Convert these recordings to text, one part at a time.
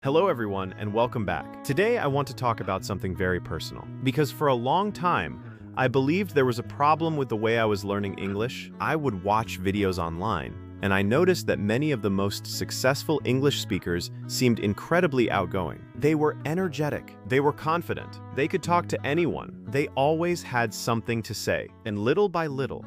Hello everyone and welcome back. Today I want to talk about something very personal. Because for a long time, I believed there was a problem with the way I was learning English. I would watch videos online, and I noticed that many of the most successful English speakers seemed incredibly outgoing. They were energetic, they were confident, they could talk to anyone, they always had something to say. And little by little,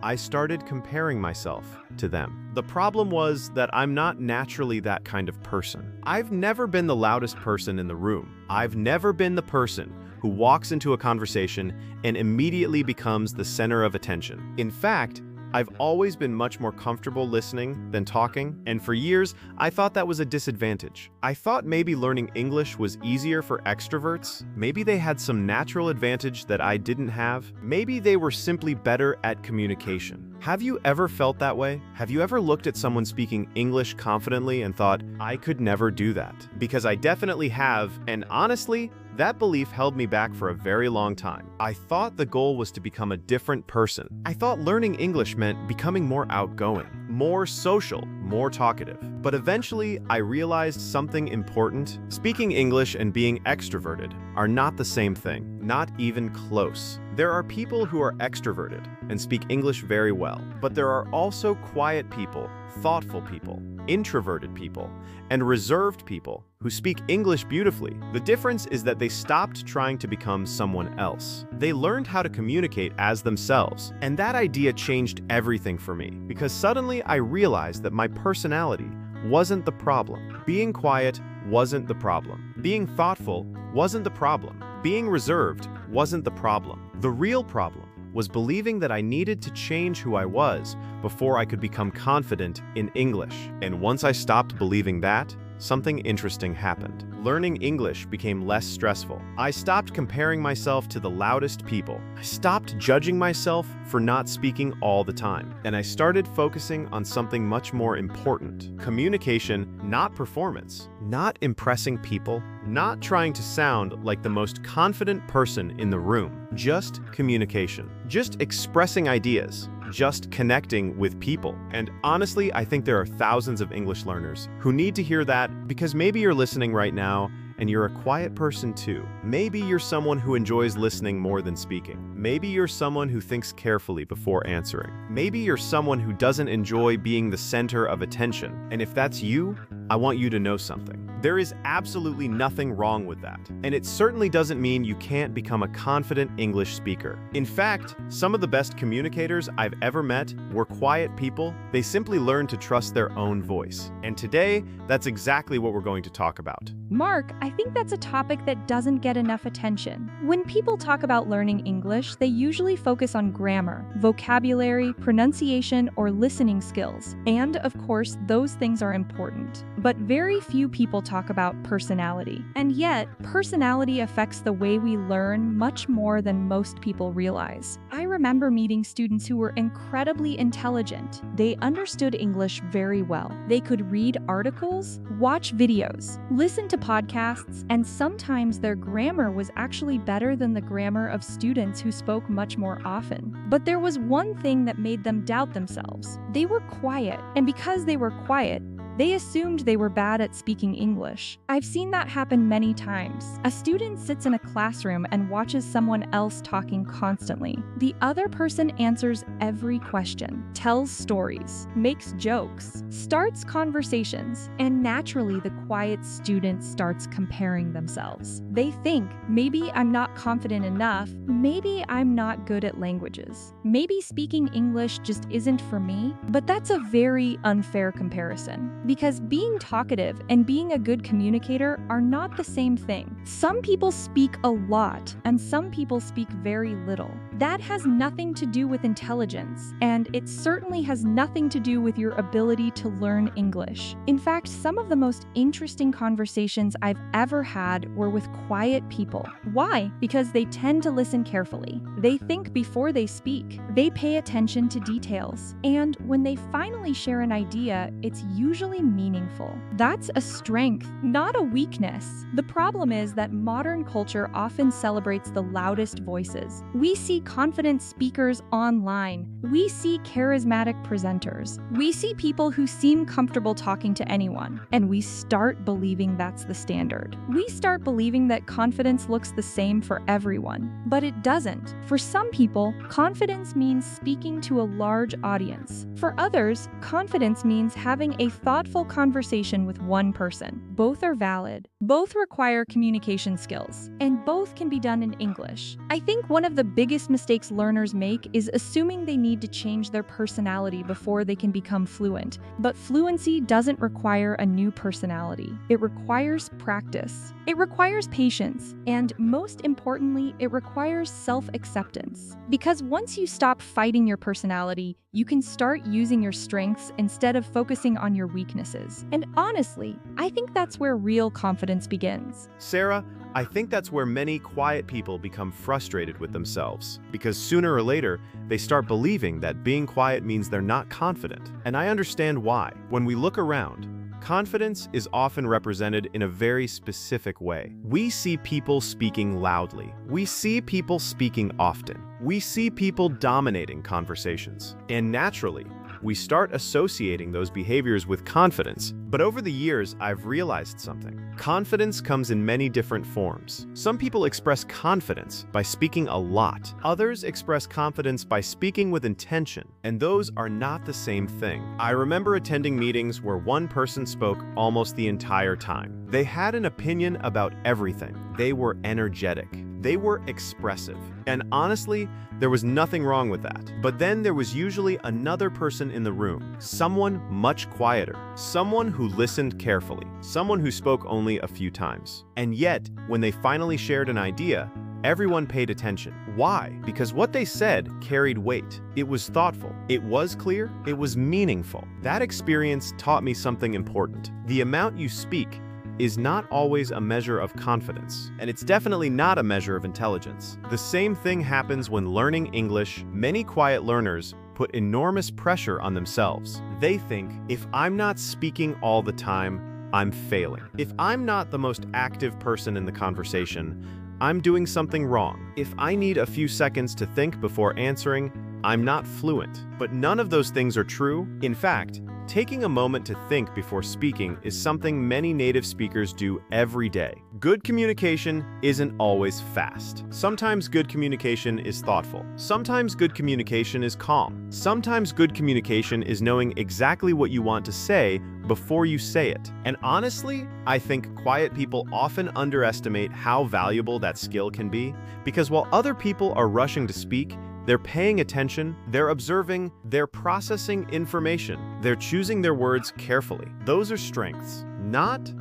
I started comparing myself to them. The problem was that I'm not naturally that kind of person. I've never been the loudest person in the room. I've never been the person who walks into a conversation and immediately becomes the center of attention. In fact, I've always been much more comfortable listening than talking, and for years, I thought that was a disadvantage. I thought maybe learning English was easier for extroverts. Maybe they had some natural advantage that I didn't have. Maybe they were simply better at communication. Have you ever felt that way? Have you ever looked at someone speaking English confidently and thought, I could never do that? Because I definitely have, and honestly, that belief held me back for a very long time. I thought the goal was to become a different person. I thought learning English meant becoming more outgoing, more social, more talkative. But eventually, I realized something important. Speaking English and being extroverted are not the same thing, not even close. There are people who are extroverted and speak English very well, but there are also quiet people, thoughtful people, introverted people, and reserved people who speak English beautifully. The difference is that they stopped trying to become someone else. They learned how to communicate as themselves, and that idea changed everything for me, because suddenly I realized that my personality wasn't the problem. Being quiet wasn't the problem. Being thoughtful wasn't the problem. Being reserved wasn't the problem. The real problem was believing that I needed to change who I was before I could become confident in English. And once I stopped believing that, something interesting happened. Learning English became less stressful. I stopped comparing myself to the loudest people. I stopped judging myself for not speaking all the time. And I started focusing on something much more important. Communication, not performance. Not impressing people. Not trying to sound like the most confident person in the room. Just communication. Just expressing ideas. Just connecting with people. And honestly, I think there are thousands of English learners who need to hear that, because maybe you're listening right now and you're a quiet person too. Maybe you're someone who enjoys listening more than speaking. Maybe you're someone who thinks carefully before answering. Maybe you're someone who doesn't enjoy being the center of attention. And if that's you, I want you to know something. There is absolutely nothing wrong with that. And it certainly doesn't mean you can't become a confident English speaker. In fact, some of the best communicators I've ever met were quiet people. They simply learned to trust their own voice. And today, that's exactly what we're going to talk about. Mark, I think that's a topic that doesn't get enough attention. When people talk about learning English, they usually focus on grammar, vocabulary, pronunciation, or listening skills. And of course, those things are important. But very few people talk about personality. And yet, personality affects the way we learn much more than most people realize. I remember meeting students who were incredibly intelligent. They understood English very well. They could read articles, watch videos, listen to podcasts, and sometimes their grammar was actually better than the grammar of students who spoke much more often. But there was one thing that made them doubt themselves. They were quiet, and because they were quiet, they assumed they were bad at speaking English. I've seen that happen many times. A student sits in a classroom and watches someone else talking constantly. The other person answers every question, tells stories, makes jokes, starts conversations, and naturally the quiet student starts comparing themselves. They think, maybe I'm not confident enough, maybe I'm not good at languages, maybe speaking English just isn't for me. But that's a very unfair comparison, because being talkative and being a good communicator are not the same thing. Some people speak a lot, and some people speak very little. That has nothing to do with intelligence, and it certainly has nothing to do with your ability to learn English. In fact, some of the most interesting conversations I've ever had were with quiet people. Why? Because they tend to listen carefully. They think before they speak. They pay attention to details. And when they finally share an idea, it's usually meaningful. That's a strength, not a weakness. The problem is that modern culture often celebrates the loudest voices. We see confident speakers online. We see charismatic presenters. We see people who seem comfortable talking to anyone, and we start believing that's the standard. We start believing that confidence looks the same for everyone, but it doesn't. For some people, confidence means speaking to a large audience. For others, confidence means having a thoughtful conversation with one person. Both are valid. Both require communication skills, and both can be done in English. I think one of the biggest mistakes learners make is assuming they need to change their personality before they can become fluent. But fluency doesn't require a new personality. It requires practice. It requires patience, and most importantly, it requires self-acceptance. Because once you stop fighting your personality, you can start using your strengths instead of focusing on your weaknesses. And honestly, I think that's where real confidence begins. Sarah, I think that's where many quiet people become frustrated with themselves, because sooner or later, they start believing that being quiet means they're not confident. And I understand why. When we look around, confidence is often represented in a very specific way. We see people speaking loudly. We see people speaking often. We see people dominating conversations. And naturally, we start associating those behaviors with confidence. But over the years, I've realized something. Confidence comes in many different forms. Some people express confidence by speaking a lot. Others express confidence by speaking with intention, and those are not the same thing. I remember attending meetings where one person spoke almost the entire time. They had an opinion about everything. They were energetic. They were expressive. And honestly, there was nothing wrong with that. But then there was usually another person in the room, someone much quieter, someone who listened carefully, someone who spoke only a few times. And yet, when they finally shared an idea, everyone paid attention. Why? Because what they said carried weight. It was thoughtful. It was clear. It was meaningful. That experience taught me something important. The amount you speak is not always a measure of confidence, and it's definitely not a measure of intelligence. The same thing happens when learning English. Many quiet learners put enormous pressure on themselves. They think, if I'm not speaking all the time, I'm failing. If I'm not the most active person in the conversation, I'm doing something wrong. If I need a few seconds to think before answering, I'm not fluent. But none of those things are true. In fact, taking a moment to think before speaking is something many native speakers do every day. Good communication isn't always fast. Sometimes good communication is thoughtful. Sometimes good communication is calm. Sometimes good communication is knowing exactly what you want to say before you say it. And honestly, I think quiet people often underestimate how valuable that skill can be, because while other people are rushing to speak, they're paying attention, they're observing, they're processing information, they're choosing their words carefully. Those are strengths, not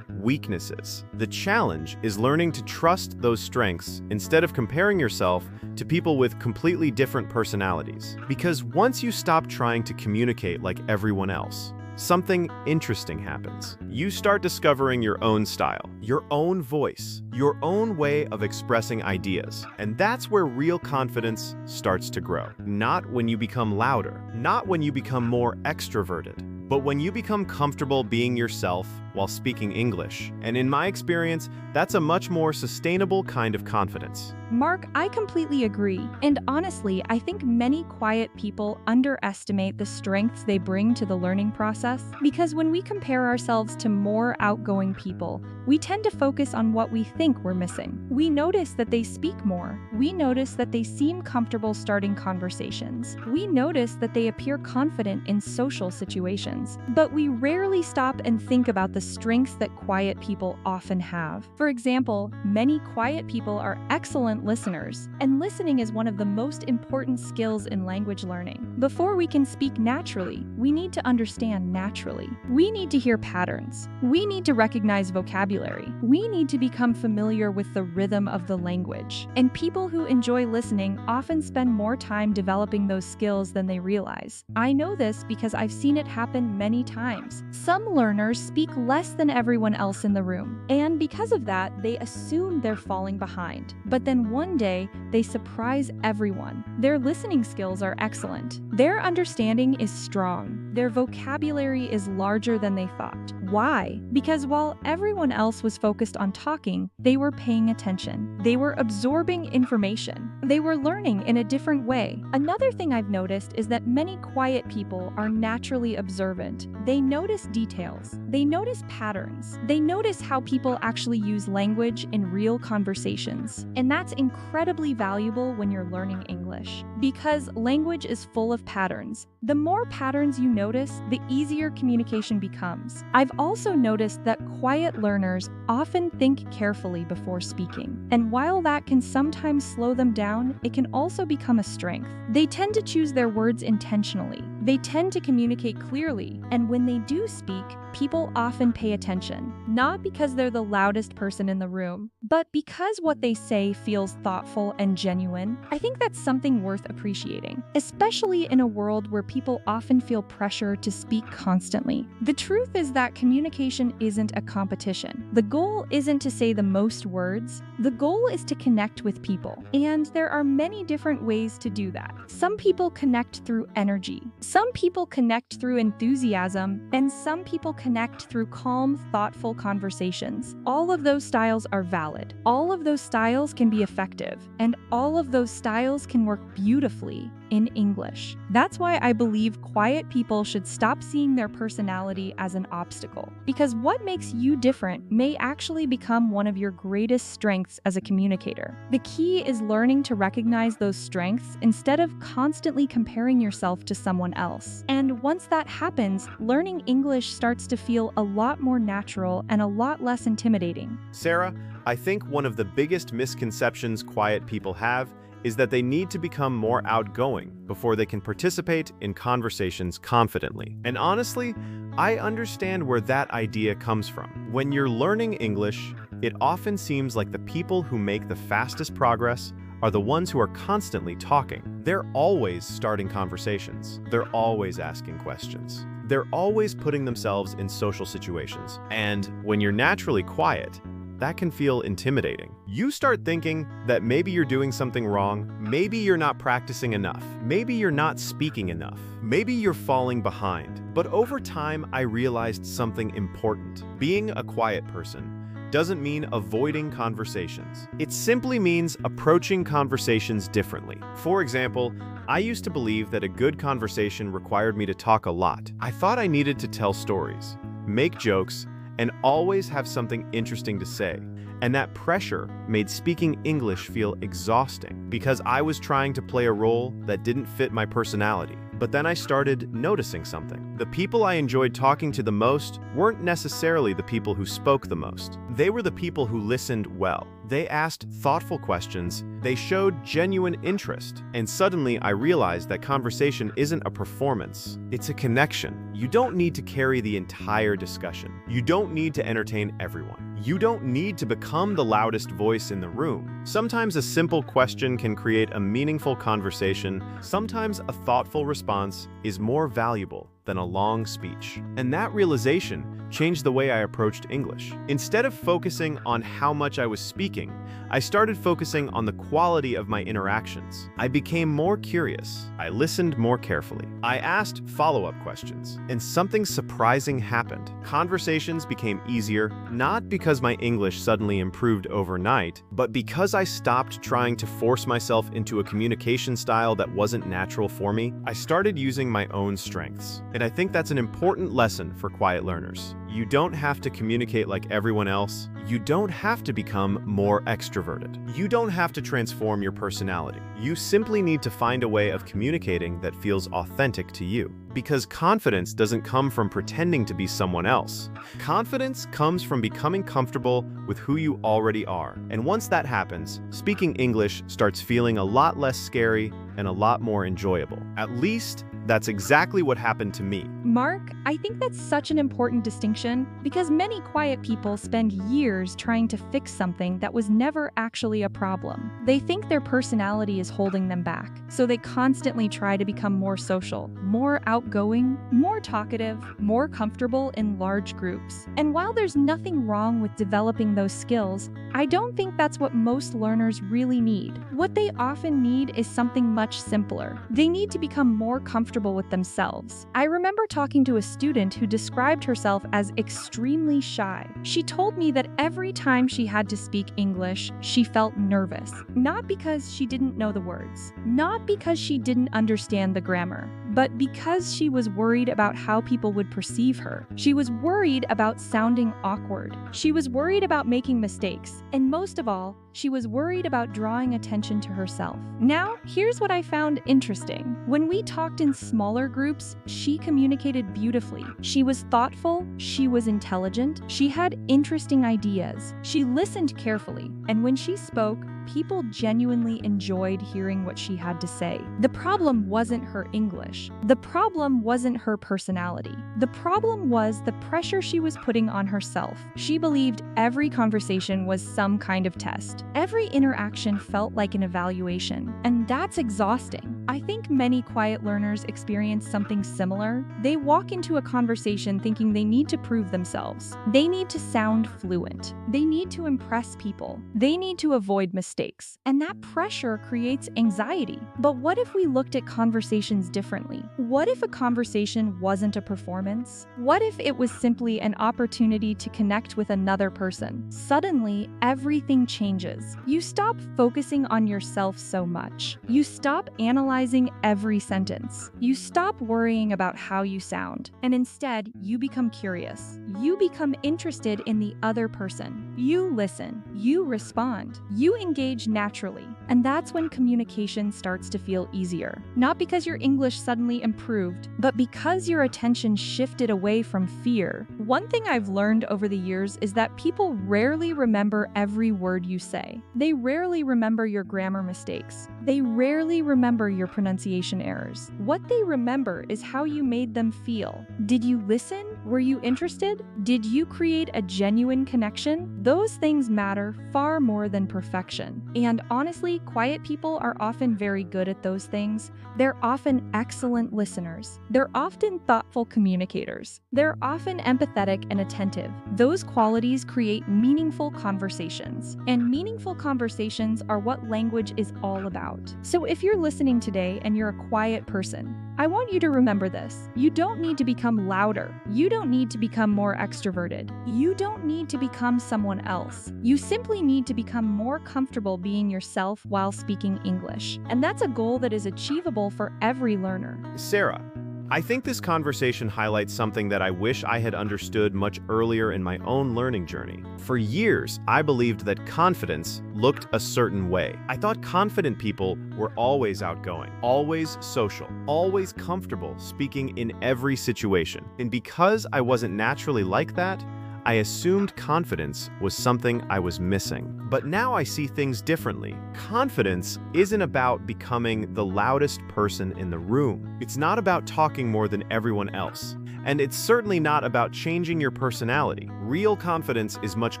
weaknesses. The challenge is learning to trust those strengths instead of comparing yourself to people with completely different personalities. Because once you stop trying to communicate like everyone else, something interesting happens. You start discovering your own style, your own voice, your own way of expressing ideas. And that's where real confidence starts to grow. Not when you become louder, not when you become more extroverted, but when you become comfortable being yourself while speaking English. And in my experience, that's a much more sustainable kind of confidence. Mark, I completely agree. And honestly, I think many quiet people underestimate the strengths they bring to the learning process, because when we compare ourselves to more outgoing people, we tend to focus on what we think we're missing. We notice that they speak more. We notice that they seem comfortable starting conversations. We notice that they appear confident in social situations. But we rarely stop and think about the strengths that quiet people often have. For example, many quiet people are excellent listeners, and listening is one of the most important skills in language learning. Before we can speak naturally, we need to understand naturally. We need to hear patterns. We need to recognize vocabulary. We need to become familiar with the rhythm of the language. And people who enjoy listening often spend more time developing those skills than they realize. I know this because I've seen it happen many times. Some learners speak less than everyone else in the room, and because of that, they assume they're falling behind. But then one day, they surprise everyone. Their listening skills are excellent. Their understanding is strong. Their vocabulary is larger than they thought. Why? Because while everyone else was focused on talking, they were paying attention. They were absorbing information. They were learning in a different way. Another thing I've noticed is that many quiet people are naturally observant. They notice details. They notice patterns. They notice how people actually use language in real conversations. And that's incredibly valuable when you're learning English. Because language is full of patterns. The more patterns you notice, the easier communication becomes. I've also noticed that quiet learners often think carefully before speaking. And while that can sometimes slow them down, it can also become a strength. They tend to choose their words intentionally. They tend to communicate clearly. And when they do speak, people often pay attention. Not because they're the loudest person in the room, but because what they say feels thoughtful and genuine. I think that's something worth appreciating, especially in a world where people often feel pressure to speak constantly. The truth is that communication isn't a competition. The goal isn't to say the most words. The goal is to connect with people. And there are many different ways to do that. Some people connect through energy. Some people connect through enthusiasm, and some people connect through calm, thoughtful conversations. All of those styles are valid. All of those styles can be effective, and all of those styles can work beautifully in English. That's why I believe quiet people should stop seeing their personality as an obstacle. Because what makes you different may actually become one of your greatest strengths as a communicator. The key is learning to recognize those strengths instead of constantly comparing yourself to someone else. And once that happens, learning English starts to feel a lot more natural and a lot less intimidating. Sarah, I think one of the biggest misconceptions quiet people have is that they need to become more outgoing before they can participate in conversations confidently. And honestly, I understand where that idea comes from. When you're learning English, it often seems like the people who make the fastest progress are the ones who are constantly talking. They're always starting conversations. They're always asking questions. They're always putting themselves in social situations. And when you're naturally quiet, that can feel intimidating. You start thinking that maybe you're doing something wrong, maybe you're not practicing enough, maybe you're not speaking enough, maybe you're falling behind. But over time, I realized something important. Being a quiet person doesn't mean avoiding conversations. It simply means approaching conversations differently. For example, I used to believe that a good conversation required me to talk a lot. I thought I needed to tell stories, make jokes, and always have something interesting to say. And that pressure made speaking English feel exhausting because I was trying to play a role that didn't fit my personality. But then I started noticing something. The people I enjoyed talking to the most weren't necessarily the people who spoke the most. They were the people who listened well. They asked thoughtful questions, they showed genuine interest, and suddenly I realized that conversation isn't a performance, it's a connection. You don't need to carry the entire discussion. You don't need to entertain everyone. You don't need to become the loudest voice in the room. Sometimes a simple question can create a meaningful conversation. Sometimes a thoughtful response is more valuable than a long speech. And that realization changed the way I approached English. Instead of focusing on how much I was speaking, I started focusing on the quality of my interactions. I became more curious. I listened more carefully. I asked follow-up questions, and something surprising happened. Conversations became easier, not because my English suddenly improved overnight, but because I stopped trying to force myself into a communication style that wasn't natural for me. I started using my own strengths. And I think that's an important lesson for quiet learners. You don't have to communicate like everyone else. You don't have to become more extroverted. You don't have to transform your personality. You simply need to find a way of communicating that feels authentic to you. Because confidence doesn't come from pretending to be someone else. Confidence comes from becoming comfortable with who you already are. And once that happens, speaking English starts feeling a lot less scary and a lot more enjoyable. At least That's exactly what happened to me. Mark, I think that's such an important distinction because many quiet people spend years trying to fix something that was never actually a problem. They think their personality is holding them back, so they constantly try to become more social, more outgoing, more talkative, more comfortable in large groups. And while there's nothing wrong with developing those skills, I don't think that's what most learners really need. What they often need is something much simpler. They need to become more comfortable with themselves. I remember talking to a student who described herself as extremely shy. She told me that every time she had to speak English, she felt nervous. Not because she didn't know the words, not because she didn't understand the grammar, but because she was worried about how people would perceive her. She was worried about sounding awkward. She was worried about making mistakes. And most of all, she was worried about drawing attention to herself. Now, here's what I found interesting. When we talked in smaller groups, she communicated beautifully. She was thoughtful, she was intelligent, she had interesting ideas. She listened carefully, and when she spoke, people genuinely enjoyed hearing what she had to say. The problem wasn't her English. The problem wasn't her personality. The problem was the pressure she was putting on herself. She believed every conversation was some kind of test. Every interaction felt like an evaluation, and that's exhausting. I think many quiet learners experience something similar. They walk into a conversation thinking they need to prove themselves. They need to sound fluent. They need to impress people. They need to avoid mistakes. And that pressure creates anxiety. But what if we looked at conversations differently? What if a conversation wasn't a performance? What if it was simply an opportunity to connect with another person? Suddenly, everything changes. You stop focusing on yourself so much. You stop analyzing every sentence. You stop worrying about how you sound. And instead, you become curious. You become interested in the other person. You listen. You respond. You engage naturally. And that's when communication starts to feel easier. Not because your English suddenly improved, but because your attention shifted away from fear. One thing I've learned over the years is that people rarely remember every word you say. They rarely remember your grammar mistakes. They rarely remember your pronunciation errors. What they remember is how you made them feel. Did you listen? Were you interested? Did you create a genuine connection? Those things matter far more than perfection. And honestly, quiet people are often very good at those things. They're often excellent listeners. They're often thoughtful communicators. They're often empathetic and attentive. Those qualities create meaningful conversations. And meaningful conversations are what language is all about. So if you're listening today and you're a quiet person, I want you to remember this. You don't need to become louder. You don't need to become more extroverted. You don't need to become someone else. You simply need to become more comfortable being yourself while speaking English. And that's a goal that is achievable for every learner. Sarah, I think this conversation highlights something that I wish I had understood much earlier in my own learning journey. For years, I believed that confidence looked a certain way. I thought confident people were always outgoing, always social, always comfortable speaking in every situation. And because I wasn't naturally like that, I assumed confidence was something I was missing. But now I see things differently. Confidence isn't about becoming the loudest person in the room. It's not about talking more than everyone else. And it's certainly not about changing your personality. Real confidence is much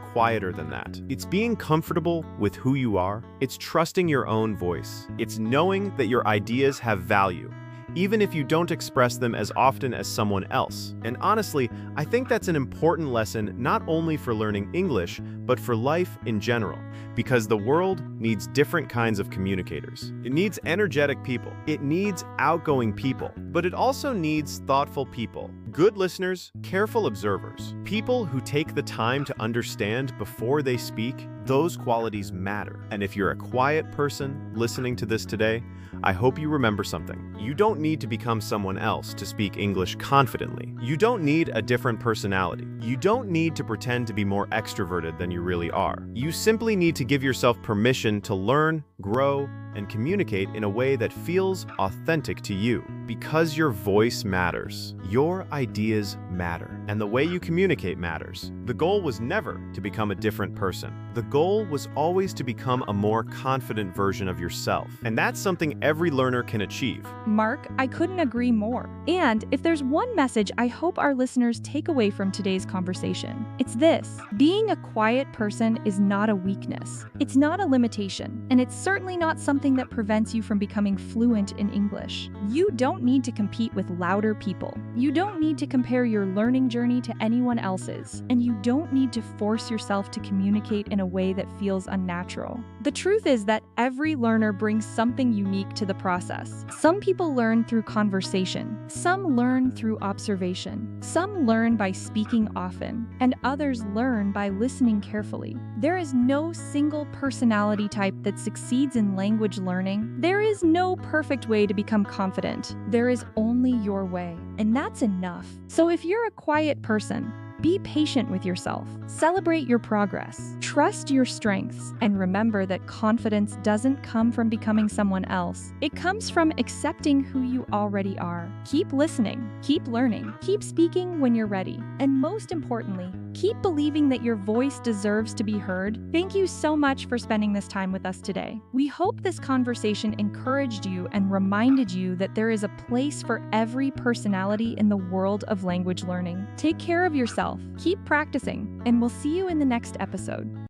quieter than that. It's being comfortable with who you are. It's trusting your own voice. It's knowing that your ideas have value, even if you don't express them as often as someone else. And honestly, I think that's an important lesson not only for learning English, but for life in general, because the world needs different kinds of communicators. It needs energetic people. It needs outgoing people, but it also needs thoughtful people, good listeners, careful observers, people who take the time to understand before they speak. Those qualities matter. And if you're a quiet person listening to this today, I hope you remember something. You don't need to become someone else to speak English confidently. You don't need a different personality. You don't need to pretend to be more extroverted than you really are. You simply need to give yourself permission to learn, grow, and communicate in a way that feels authentic to you. Because your voice matters, your ideas matter, and the way you communicate matters. The goal was never to become a different person, The goal was always to become a more confident version of yourself. And that's something every learner can achieve. Mark, I couldn't agree more. And if there's one message I hope our listeners take away from today's conversation, it's this: being a quiet person is not a weakness. It's not a limitation, and it's certainly not something that prevents you from becoming fluent in English. You don't need to compete with louder people. You don't need to compare your learning journey to anyone else's, and you don't need to force yourself to communicate in a way that feels unnatural. The truth is that every learner brings something unique to the process. Some people learn through conversation, some learn through observation, some learn by speaking often, and others learn by listening carefully. There is no single personality type that succeeds in language learning. There is no perfect way to become confident. There is only your way, and that's enough. So if you're a quiet person, be patient with yourself. Celebrate your progress. Trust your strengths. And remember that confidence doesn't come from becoming someone else. It comes from accepting who you already are. Keep listening. Keep learning. Keep speaking when you're ready. And most importantly, keep believing that your voice deserves to be heard. Thank you so much for spending this time with us today. We hope this conversation encouraged you and reminded you that there is a place for every personality in the world of language learning. Take care of yourself. Keep practicing, and we'll see you in the next episode.